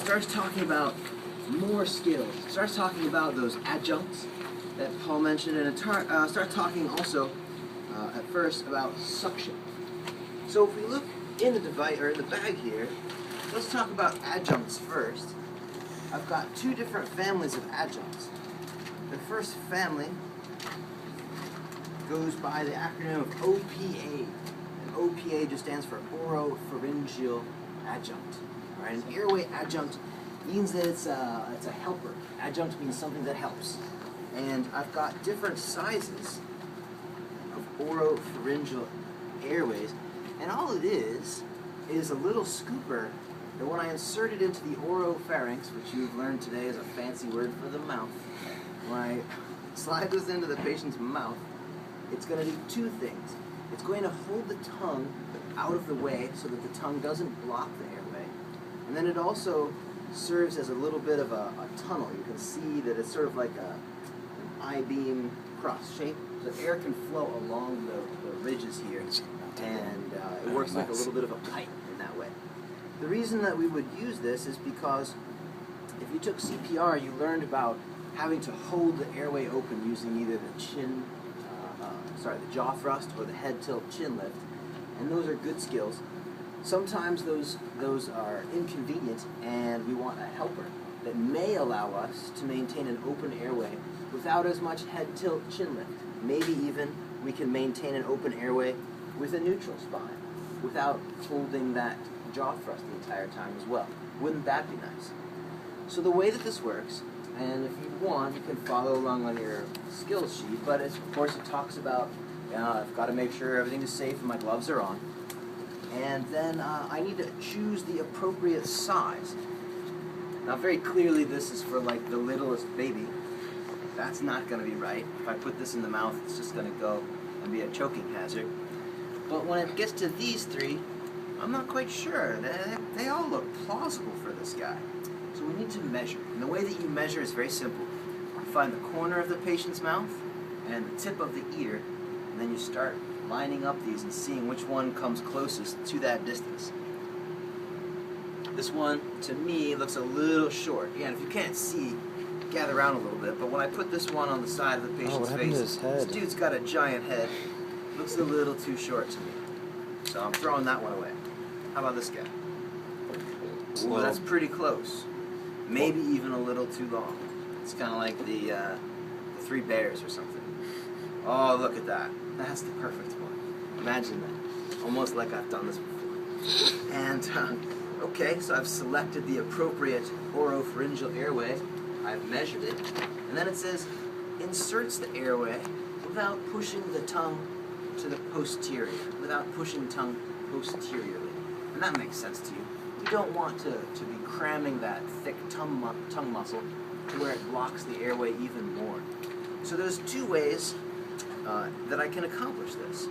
starts talking about more skills. It starts talking about those adjuncts that Paul mentioned, and it starts talking also at first about suction. So if we look in the device or in the bag here, let's talk about adjuncts first. I've got two different families of adjuncts. The first family goes by the acronym of OPA. And OPA just stands for Oropharyngeal Adjunct. All right, an airway adjunct means that it's a helper. Adjunct means something that helps. And I've got different sizes of oropharyngeal airways, and all it is a little scooper that when I insert it into the oropharynx, which you've learned today is a fancy word for the mouth, when I slide this into the patient's mouth, it's going to do two things. It's going to hold the tongue out of the way so that the tongue doesn't block the airway. And then it also serves as a little bit of a tunnel. You can see that it's sort of like an I-beam cross shape. So air can flow along the ridges here, and it works like a little bit of a pipe in that way. The reason that we would use this is because if you took CPR, you learned about having to hold the airway open using either the jaw thrust or the head tilt chin lift, and those are good skills. Sometimes those are inconvenient, and we want a helper that may allow us to maintain an open airway without as much head tilt chin lift. Maybe even we can maintain an open airway with a neutral spine without holding that jaw thrust the entire time as well. Wouldn't that be nice? So the way that this works, and if you want, you can follow along on your skills sheet, but of course it talks about I've got to make sure everything is safe and my gloves are on. And then I need to choose the appropriate size. Now very clearly this is for like the littlest baby. That's not going to be right. If I put this in the mouth, it's just going to go and be a choking hazard. But when it gets to these three, I'm not quite sure. They all look plausible for this guy. So we need to measure. And the way that you measure is very simple. You find the corner of the patient's mouth and the tip of the ear, and then you start lining up these and seeing which one comes closest to that distance. This one, to me, looks a little short. Again, if you can't see, gather around a little bit, but when I put this one on the side of the patient's face, this dude's got a giant head. Looks a little too short to me. So I'm throwing that one away. How about this guy? Ooh, that's pretty close. Maybe even a little too long. It's kind of like the Three Bears or something. Oh, look at that. That's the perfect one. Imagine that. Almost like I've done this before. And, okay, so I've selected the appropriate oropharyngeal airway. I've measured it. And then it says, inserts the airway without pushing the tongue to the posterior. Without pushing the tongue posteriorly. And that makes sense to you. You don't want to be cramming that thick tongue muscle to where it blocks the airway even more. So there's two ways that I can accomplish this.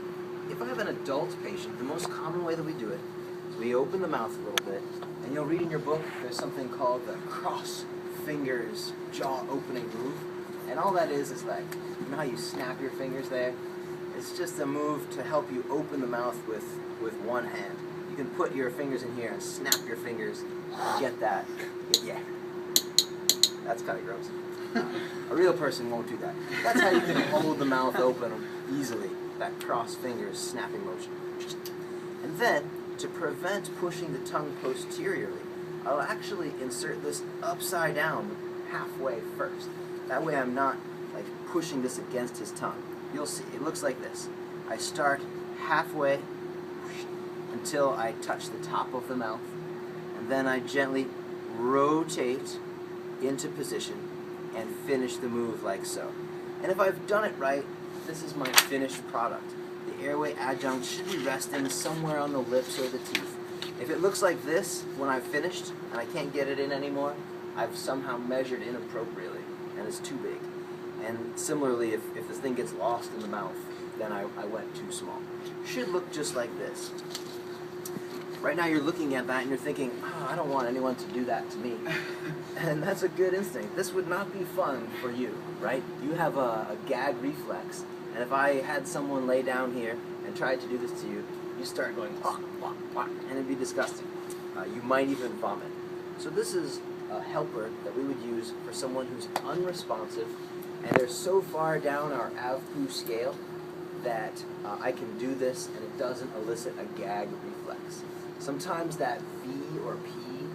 If I have an adult patient, the most common way that we do it is we open the mouth a little bit, and you'll read in your book there's something called the cross fingers jaw opening move, and all that is like, you know how you snap your fingers there? It's just a move to help you open the mouth with one hand. You can put your fingers in here and snap your fingers and get that. Yeah. That's kind of gross. A real person won't do that. That's how you can hold the mouth open easily, that cross fingers snapping motion. And then, to prevent pushing the tongue posteriorly, I'll actually insert this upside down halfway first. That way I'm not like pushing this against his tongue. You'll see, it looks like this. I start halfway until I touch the top of the mouth, and then I gently rotate into position and finish the move like so. And if I've done it right, this is my finished product. The airway adjunct should be resting somewhere on the lips or the teeth. If it looks like this when I've finished and I can't get it in anymore, I've somehow measured inappropriately and it's too big. And similarly, if this thing gets lost in the mouth, then I went too small. Should look just like this. Right now you're looking at that and you're thinking, oh, I don't want anyone to do that to me. And that's a good instinct. This would not be fun for you, right? You have a gag reflex, and if I had someone lay down here and tried to do this to you, you start going, and it'd be disgusting. You might even vomit. So this is a helper that we would use for someone who's unresponsive and they're so far down our AVPU scale that I can do this and it doesn't elicit a gag reflex. Sometimes that V or P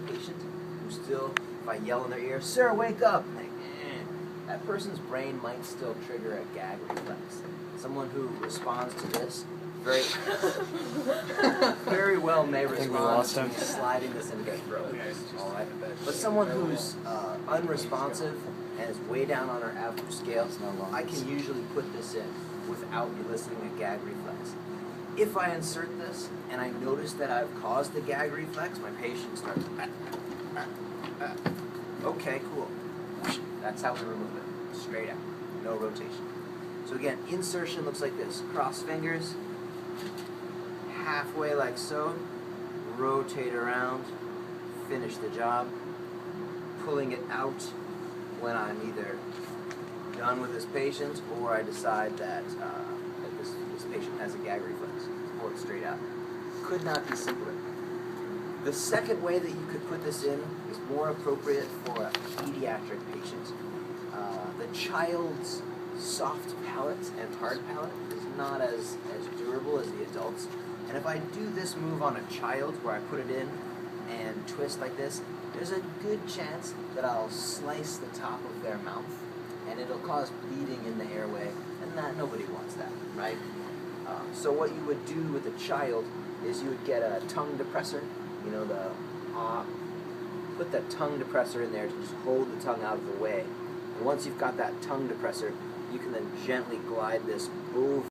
patient who still, if I yell in their ear, "Sir, wake up!" like, that person's brain might still trigger a gag reflex. Someone who responds to this very, very well may respond to sliding this into their throat. All right, but someone who's unresponsive and is way down on our AVPU scale, I can usually put this in without eliciting a gag reflex. If I insert this and I notice that I've caused the gag reflex, my patient starts. Okay, cool. That's how we remove it. Straight out. No rotation. So again, insertion looks like this. Cross fingers, halfway like so, rotate around, finish the job, pulling it out when I'm either done with this patient or I decide that, this patient has a gag reflex. Pull it straight out. Could not be simpler. The second way that you could put this in is more appropriate for a pediatric patient. The child's soft palate and hard palate is not as durable as the adults. And if I do this move on a child where I put it in and twist like this, there's a good chance that I'll slice the top of their mouth and it'll cause bleeding in the airway, and that nobody wants that, right? So what you would do with a child is you would get a tongue depressor, you know, put that tongue depressor in there to just hold the tongue out of the way. And once you've got that tongue depressor, you can then gently glide this over